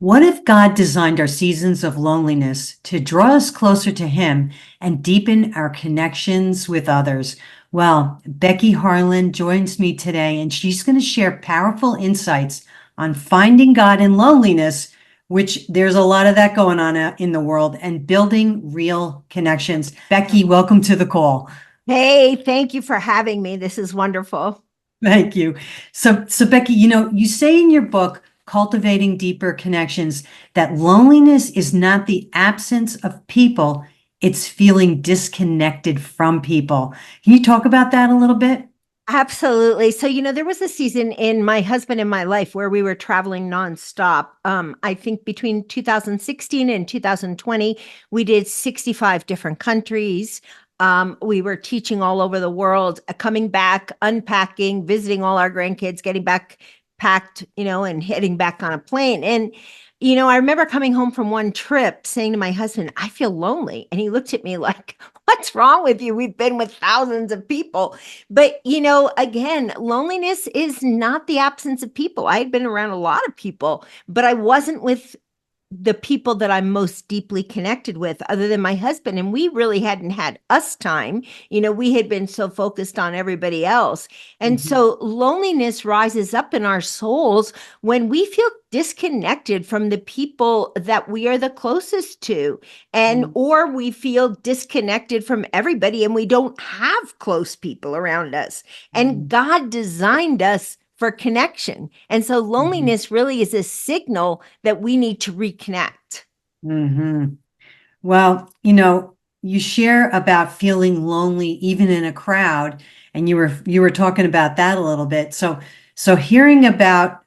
What if God designed our seasons of loneliness to draw us closer to Him and deepen our connections with others? Well, Becky Harlan joins me today, and she's going to share powerful insights on finding God in loneliness, which there's a lot of that going on out in the world, and building real connections. Becky, welcome to the call. Hey, thank you for having me. This is wonderful. Thank you. So Becky, you say in your book, Cultivating Deeper Connections, that loneliness is not the absence of people, it's feeling disconnected from people. Can you talk about that a little bit? Absolutely. So, there was a season in my husband and my life where we were traveling nonstop. I think between 2016 and 2020, we did 65 different countries. We were teaching all over the world, coming back, unpacking, visiting all our grandkids, getting back packed, and heading back on a plane. And, I remember coming home from one trip saying to my husband, I feel lonely. And he looked at me like, what's wrong with you? We've been with thousands of people. But, again, loneliness is not the absence of people. I had been around a lot of people, but I wasn't with the people that I'm most deeply connected with other than my husband. And we really hadn't had us time. We had been so focused on everybody else. And Mhm. so loneliness rises up in our souls when we feel disconnected from the people that we are the closest to, and or we feel disconnected from everybody and we don't have close people around us. And Mhm. God designed us for connection. And so Mhm. loneliness really is a signal that we need to reconnect. Mhm. Well, you share about feeling lonely even in a crowd, and you were talking about that a little bit. So hearing about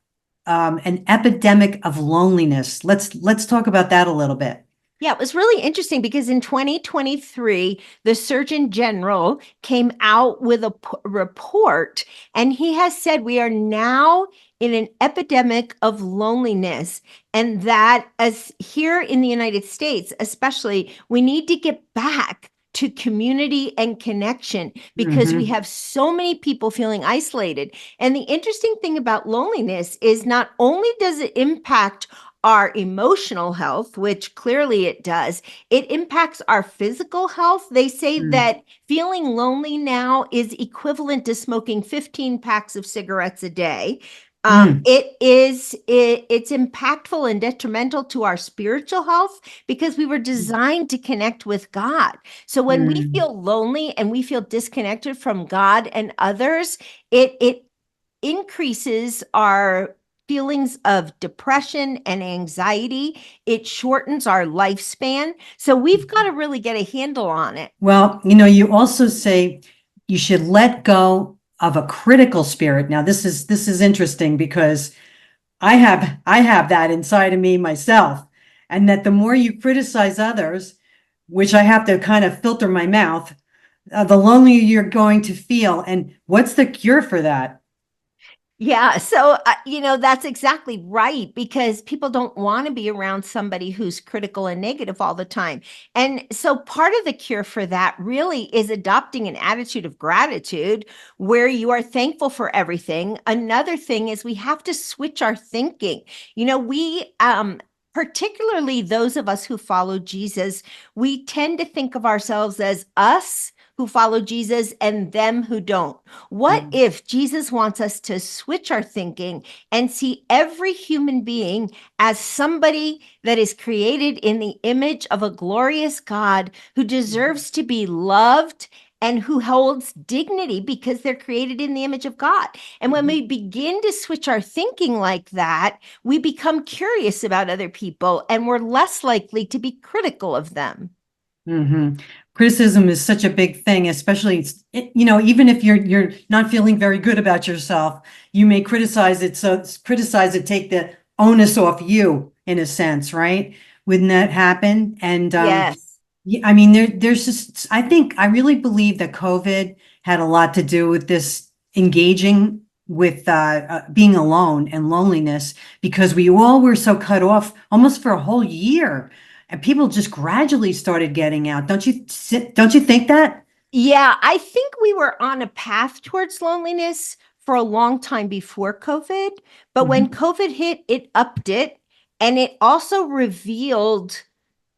an epidemic of loneliness. Let's talk about that a little bit. Yeah, it was really interesting because in 2023, the Surgeon General came out with a report, and he has said we are now in an epidemic of loneliness. And that, as here in the United States, especially, we need to get back to community and connection because we Hmm. have so many people feeling isolated. And the interesting thing about loneliness is not only does it impact our emotional health, which clearly it does, it impacts our physical health. They say that feeling lonely now is equivalent to smoking 15 packs of cigarettes a day. Mm. It's impactful and detrimental to our spiritual health because we were designed to connect with God. So when we Mm. feel lonely and we feel disconnected from God and others, it increases our feelings of depression and anxiety. It shortens our lifespan. So we've got to really get a handle on it. Well, you also say you should let go of a critical spirit. Now, this is interesting because I have that inside of me myself, and that the more you criticize others, which I have to kind of filter my mouth, the lonelier you're going to feel. And what's the cure for that? Yeah, so that's exactly right because people don't want to be around somebody who's critical and negative all the time. And so part of the cure for that really is adopting an attitude of gratitude where you are thankful for everything. Another thing is we have to switch our thinking. We particularly those of us who follow Jesus, we tend to think of ourselves as us who follow Jesus and them who don't. What Mm. if Jesus wants us to switch our thinking and see every human being as somebody that is created in the image of a glorious God who deserves to be loved and who holds dignity because they're created in the image of God? And when we begin to switch our thinking like that, we become curious about other people and we're less likely to be critical of them. Hmm. Criticism is such a big thing, especially, even if you're not feeling very good about yourself, you may criticize it. So criticize it, take the onus off you in a sense, right? Wouldn't that happen? And Yes. yeah, I mean, there's just, I really believe that COVID had a lot to do with this engaging with being alone and loneliness because we all were so cut off almost for a whole year, and people just gradually started getting out. Don't you think that? Yeah, I think we were on a path towards loneliness for a long time before COVID. But when Mhm. COVID hit, it upped it. And it also revealed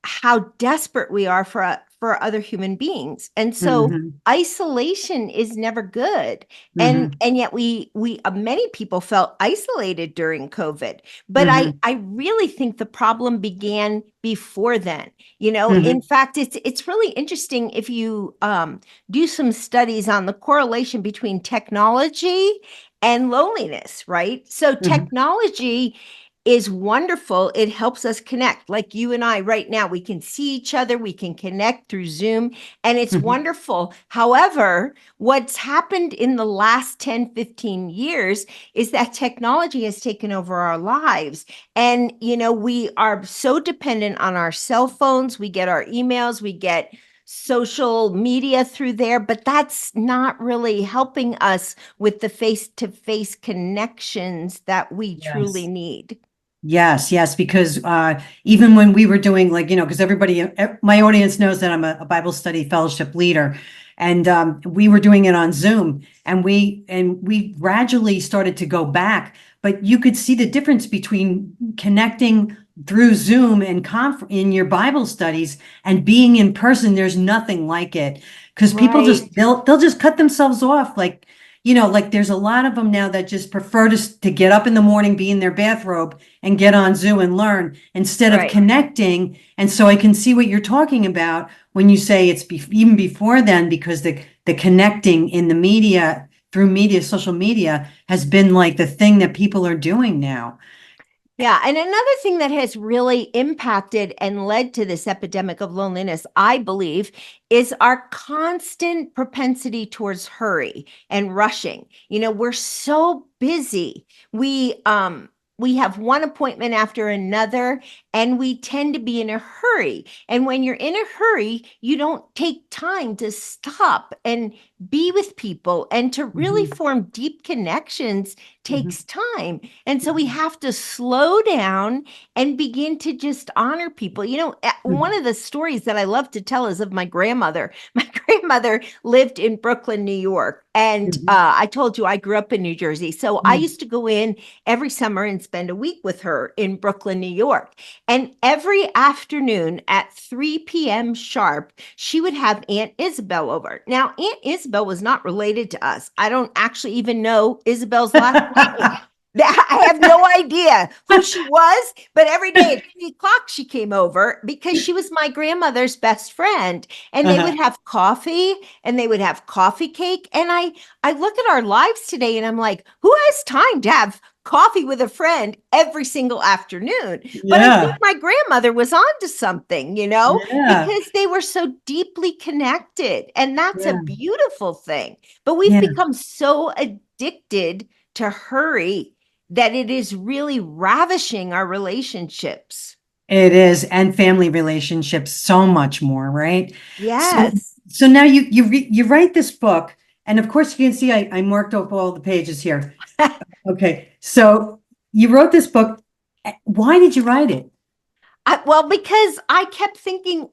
how desperate we are for other human beings. And so Hmm. isolation is never good. Hmm. And yet we many people felt isolated during COVID. But Hmm. I really think the problem began before then. You know, in Hmm. fact, it's really interesting if you do some studies on the correlation between technology and loneliness, right? So Hmm. technology is wonderful. It helps us connect. Like you and I right now, we can see each other, we can connect through Zoom, and it's Hmm. wonderful. However, what's happened in the last 10, 15 years is that technology has taken over our lives. And, you know, we are so dependent on our cell phones. We get our emails, we get social media through there, but that's not really helping us with the face-to-face connections that we truly Yes. need. Yes, yes, because even when we were doing like, because everybody, my audience knows that I'm a Bible study fellowship leader, and we were doing it on Zoom, and we gradually started to go back, but you could see the difference between connecting through Zoom and in your Bible studies and being in person. There's nothing like it, because people Right, just they'll just cut themselves off, like. Like there's a lot of them now that just prefer to get up in the morning, be in their bathrobe, and get on Zoom and learn instead of right. connecting. And so I can see what you're talking about when you say it's even before then, because the connecting in the media through media, social media has been like the thing that people are doing now. Yeah. And another thing that has really impacted and led to this epidemic of loneliness, I believe, is our constant propensity towards hurry and rushing. You know, we're so busy. We have one appointment after another, and we tend to be in a hurry. And when you're in a hurry, you don't take time to stop and be with people, and to really Mhm, form deep connections mhm, takes time. And so we have to slow down and begin to just honor people. You know, one mhm, of the stories that I love to tell is of my grandmother. My grandmother lived in Brooklyn, New York. And mhm, I told you I grew up in New Jersey. So I mhm, used to go in every summer and spend a week with her in Brooklyn, New York. And every afternoon at 3 p.m. sharp, she would have Aunt Isabel over. Now, Aunt Isabel was not related to us. I don't actually even know Isabel's last name. I have no idea who she was, but every day at 3 o'clock she came over because she was my grandmother's best friend. And they would uh-huh, have coffee and they would have coffee cake. And I look at our lives today and I'm like, who has time to have coffee with a friend every single afternoon? But I think yeah, my grandmother was onto something, yeah, because they were so deeply connected. And that's a yeah, beautiful thing. But we've yeah. become so addicted to hurry that it is really ravishing our relationships. It is, and family relationships so much more, right? So, Yes. so now you write this book, and of course you can see I marked off all the pages here. Okay, so you wrote this book. Why did you write it? Well, because I kept thinking,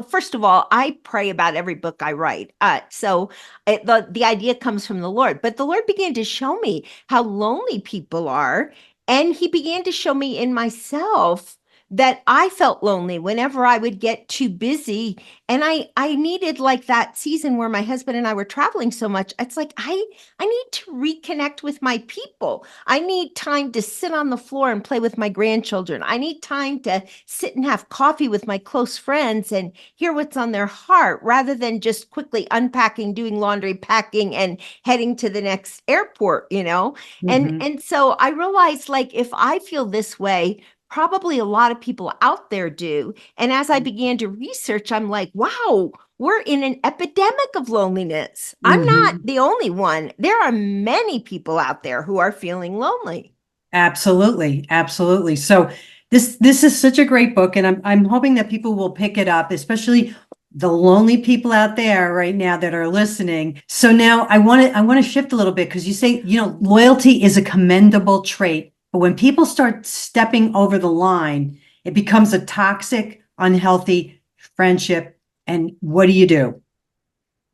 first of all, I pray about every book I write. The idea comes from the Lord, but the Lord began to show me how lonely people are, and He began to show me in myself that I felt lonely whenever I would get too busy, and I needed, like, that season where my husband and I were traveling so much. It's like I need to reconnect with my people. I need time to sit on the floor and play with my grandchildren. I need time to sit and have coffee with my close friends and hear what's on their heart, rather than just quickly unpacking, doing laundry, packing, and heading to the next airport. And Mhm. and so I realized, like, if I feel this way, probably a lot of people out there do. And as I began to research, I'm like, wow, we're in an epidemic of loneliness. I'm not Mhm. the only one. There are many people out there who are feeling lonely. Absolutely, absolutely. So this is such a great book, and I'm hoping that people will pick it up, especially the lonely people out there right now that are listening. So now I want to shift a little bit, because you say, loyalty is a commendable trait, but when people start stepping over the line, it becomes a toxic, unhealthy friendship. And what do you do?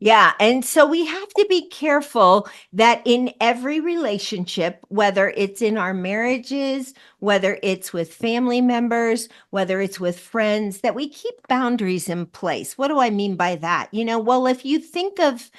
Yeah. And so we have to be careful that in every relationship, whether it's in our marriages, whether it's with family members, whether it's with friends, that we keep boundaries in place. What do I mean by that? Well, if you think of,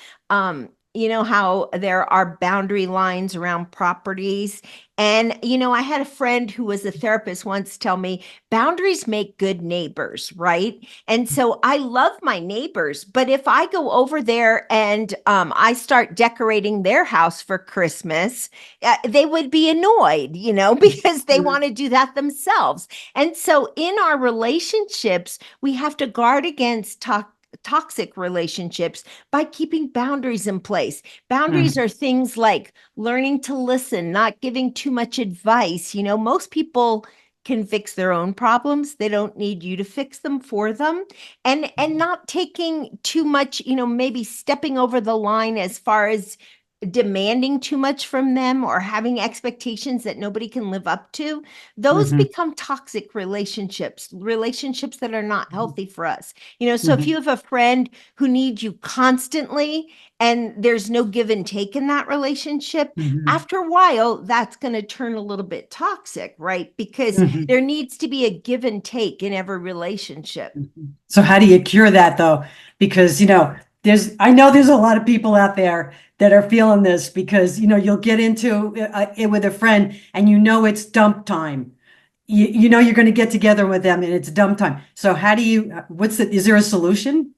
how there are boundary lines around properties. And, I had a friend who was a therapist once tell me boundaries make good neighbors, right? And so I love my neighbors, but if I go over there and I start decorating their house for Christmas, they would be annoyed, because they Mhm. want to do that themselves. And so in our relationships, we have to guard against toxic relationships by keeping boundaries in place. Boundaries Mm. are things like learning to listen, not giving too much advice. Most people can fix their own problems. They don't need you to fix them for them. And not taking too much, maybe stepping over the line as far as demanding too much from them or having expectations that nobody can live up to. Those Mhm. become toxic relationships that are not Mhm. healthy for us. So if you Mhm. have a friend who needs you constantly and there's no give and take in that relationship, Mhm. after a while, that's going to turn a little bit toxic, right? Because Mhm. there needs to be a give and take in every relationship. Mhm. So how do you cure that though? Because, I know there's a lot of people out there that are feeling this because, you'll get into it with a friend and it's dump time. You know you're going to get together with them and it's dump time. So how do you, is there a solution?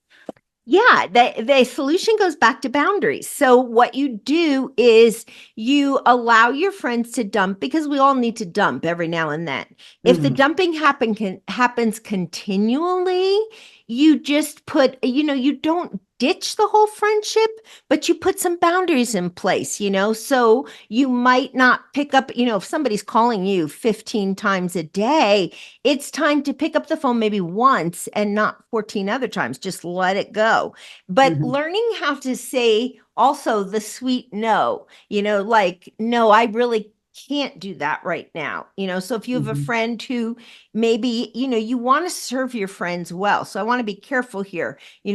Yeah, the solution goes back to boundaries. So what you do is you allow your friends to dump because we all need to dump every now and then. If the Mhm. dumping happens continually, you just you don't ditch the whole friendship, but you put some boundaries in place. So you might not pick up, if somebody's calling you 15 times a day, it's time to pick up the phone maybe once and not 14 other times. Just let it go. But Mhm. learning how to say also the sweet no, like, no, I really can't do that right now. So if you have a Mhm. friend who maybe, you want to serve your friends well. So I want to be careful here. You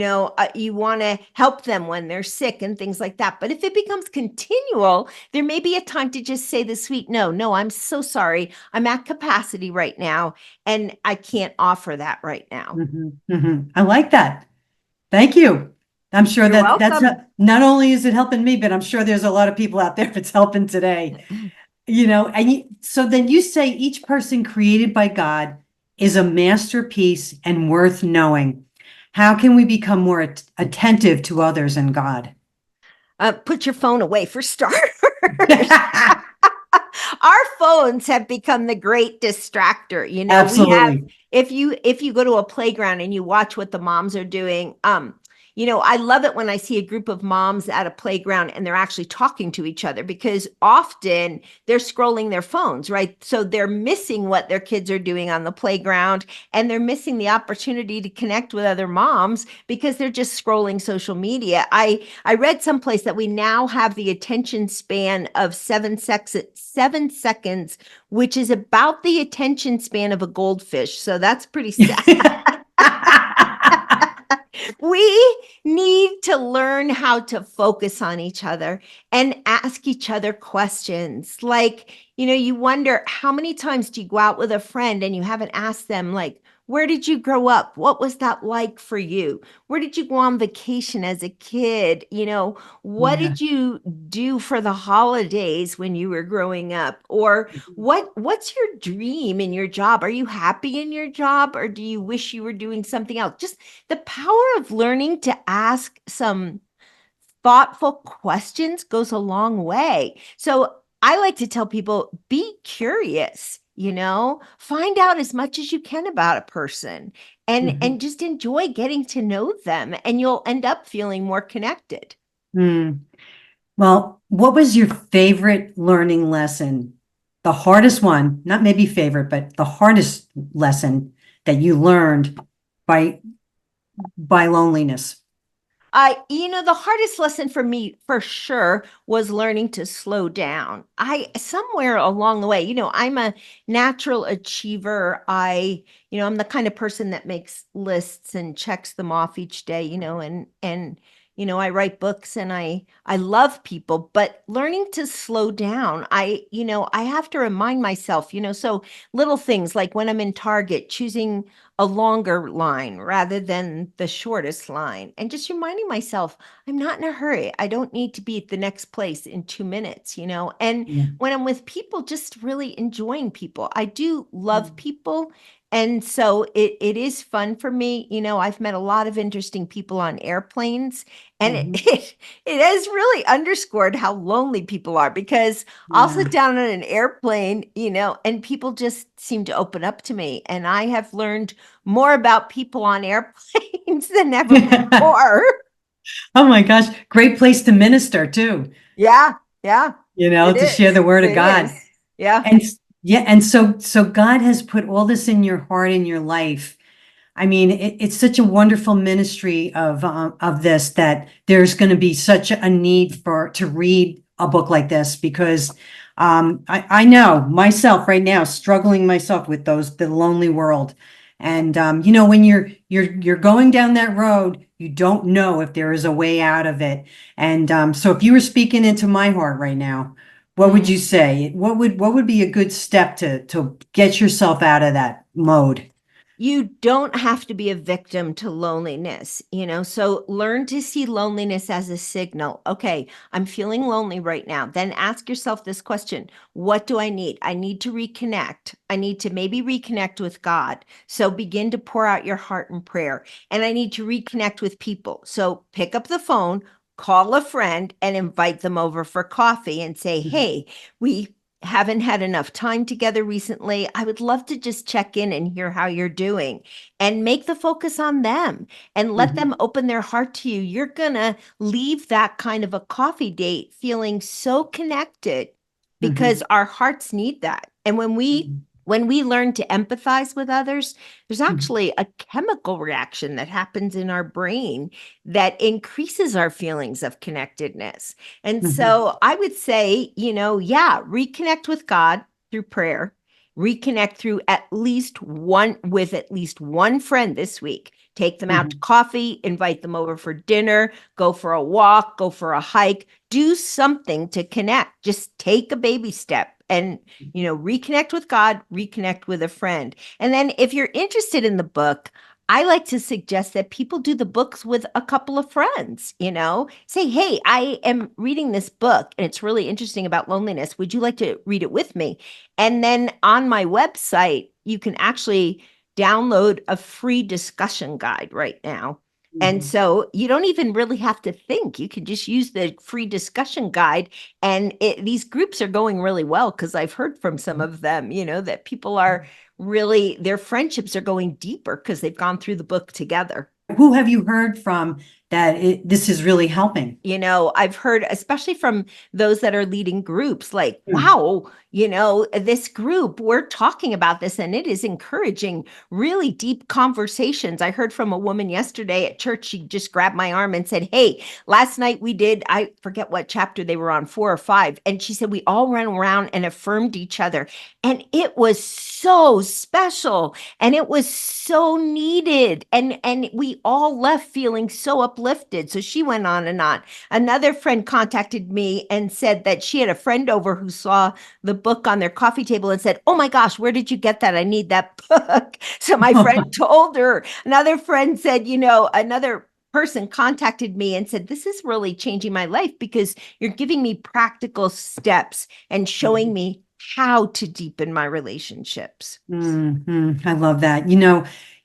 want to help them when they're sick and things like that. But if it becomes continual, there may be a time to just say the sweet no. No, I'm so sorry. I'm at capacity right now and I can't offer that right now. Mhm. Mhm. I like that. Thank you. I'm sure You're that that's welcome. not only is it helping me, but I'm sure there's a lot of people out there it's helping today. So then you say each person created by God is a masterpiece and worth knowing. How can we become more attentive to others and God? Put your phone away for starters. Our phones have become the great distractor. We have, Absolutely. if you go to a playground and you watch what the moms are doing, I love it when I see a group of moms at a playground and they're actually talking to each other because often they're scrolling their phones, right? So they're missing what their kids are doing on the playground and they're missing the opportunity to connect with other moms because they're just scrolling social media. I read someplace that we now have the attention span of 7 seconds, which is about the attention span of a goldfish. So that's pretty sad. We need to learn how to focus on each other and ask each other questions. Like, you wonder how many times do you go out with a friend and you haven't asked them, like, where did you grow up? What was that like for you? Where did you go on vacation as a kid? What Yeah. did you do for the holidays when you were growing up? Or what's your dream in your job? Are you happy in your job or do you wish you were doing something else? Just the power of learning to ask some thoughtful questions goes a long way. So I like to tell people be curious, find out as much as you can about a person and Mhm. just enjoy getting to know them and you'll end up feeling more connected. Mm. Well, what was your favorite learning lesson? The hardest one, not maybe favorite, but the hardest lesson that you learned by loneliness. The hardest lesson for me for sure was learning to slow down. Somewhere along the way, I'm a natural achiever. I'm the kind of person that makes lists and checks them off each day, and I write books and I love people, but learning to slow down, I have to remind myself, so little things like when I'm in Target, choosing a longer line rather than the shortest line, and just reminding myself I'm not in a hurry. I don't need to be at the next place in 2 minutes, and Yeah. when I'm with people, just really enjoying people. I do love people. And so it is fun for me. I've met a lot of interesting people on airplanes, and it, Mhm. it has really underscored how lonely people are because I'll Yeah. sit down on an airplane, and people just seem to open up to me. And I have learned more about people on airplanes than ever Yeah. before. Oh my gosh, great place to minister too, Yeah, yeah, it to share is. the word of It God. is. Yeah. And yeah, and so God has put all this in your heart, in your life. I mean, it's such a wonderful ministry of this, that there's going to be such a need to read a book like this, because I know myself right now, struggling myself with the lonely world. And when you're going down that road, you don't know if there is a way out of it. And so if you were speaking into my heart right now, what would you say? What would be a good step to get yourself out of that mode? You don't have to be a victim to loneliness, so learn to see loneliness as a signal. Okay, I'm feeling lonely right now. Then ask yourself this question: what do I need? I need to reconnect. I need to maybe reconnect with God. So begin to pour out your heart in prayer. And I need to reconnect with people. So pick up the phone, call a friend, and invite them over for coffee and say, hey, we haven't had enough time together recently. I would love to just check in and hear how you're doing, and make the focus on them and let Mhm. them open their heart to you. You're going to leave that kind of a coffee date feeling so connected because Mhm. our hearts need that. And when we learn to empathize with others, there's Mhm. actually a chemical reaction that happens in our brain that increases our feelings of connectedness. And Mhm. so I would say, yeah, reconnect with God through prayer, reconnect through with at least one friend this week. Take them out to Mhm. coffee, invite them over for dinner, go for a walk, go for a hike, do something to connect. Just take a baby step and, reconnect with God, reconnect with a friend. And then if you're interested in the book, I like to suggest that people do the books with a couple of friends, say, hey, I am reading this book and it's really interesting about loneliness. Would you like to read it with me? And then on my website, you can actually download a free discussion guide right now. And Mhm. so you don't even really have to think. You can just use the free discussion guide. And these groups are going really well because I've heard from some of them, that people are really, their friendships are going deeper because they've gone through the book together. Who have you heard from that this is really helping? I've heard, especially from those that are leading groups, like, Mm. wow, this group, we're talking about this and it is encouraging really deep conversations. I heard from a woman yesterday at church. She just grabbed my arm and said, hey, last night we did, I forget what chapter they were on, 4 or 5. And she said, we all ran around and affirmed each other. And it was so special and it was so needed. And we all left feeling so uplifted. So she went on and on. Another friend contacted me and said that she had a friend over who saw the book on their coffee table and said, oh my gosh, where did you get that? I need that book. So my friend told her. Another friend said, another person contacted me and said, this is really changing my life because you're giving me practical steps and showing me how to deepen my relationships. I love that.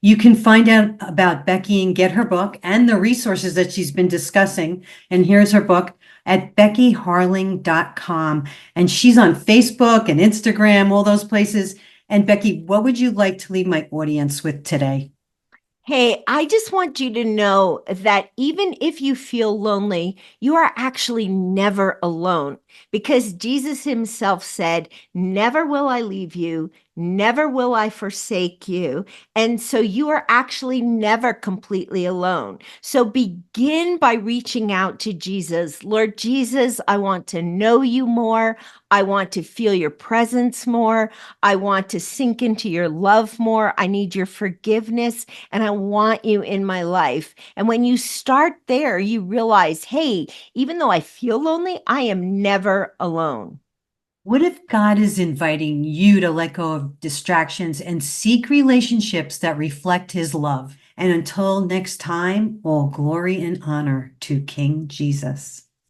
You can find out about Becky and get her book and the resources that she's been discussing. And here's her book at beckyharling.com. And she's on Facebook and Instagram, all those places. And Becky, what would you like to leave my audience with today? Hey, I just want you to know that even if you feel lonely, you are actually never alone because Jesus himself said, never will I leave you, Never will I forsake you. And so you are actually never completely alone. So begin by reaching out to Jesus. Lord Jesus, I want to know you more. I want to feel your presence more. I want to sink into your love more. I need your forgiveness and I want you in my life. And when you start there, you realize, hey, even though I feel lonely, I am never alone. What if God is inviting you to let go of distractions and seek relationships that reflect his love? And until next time, all glory and honor to King Jesus.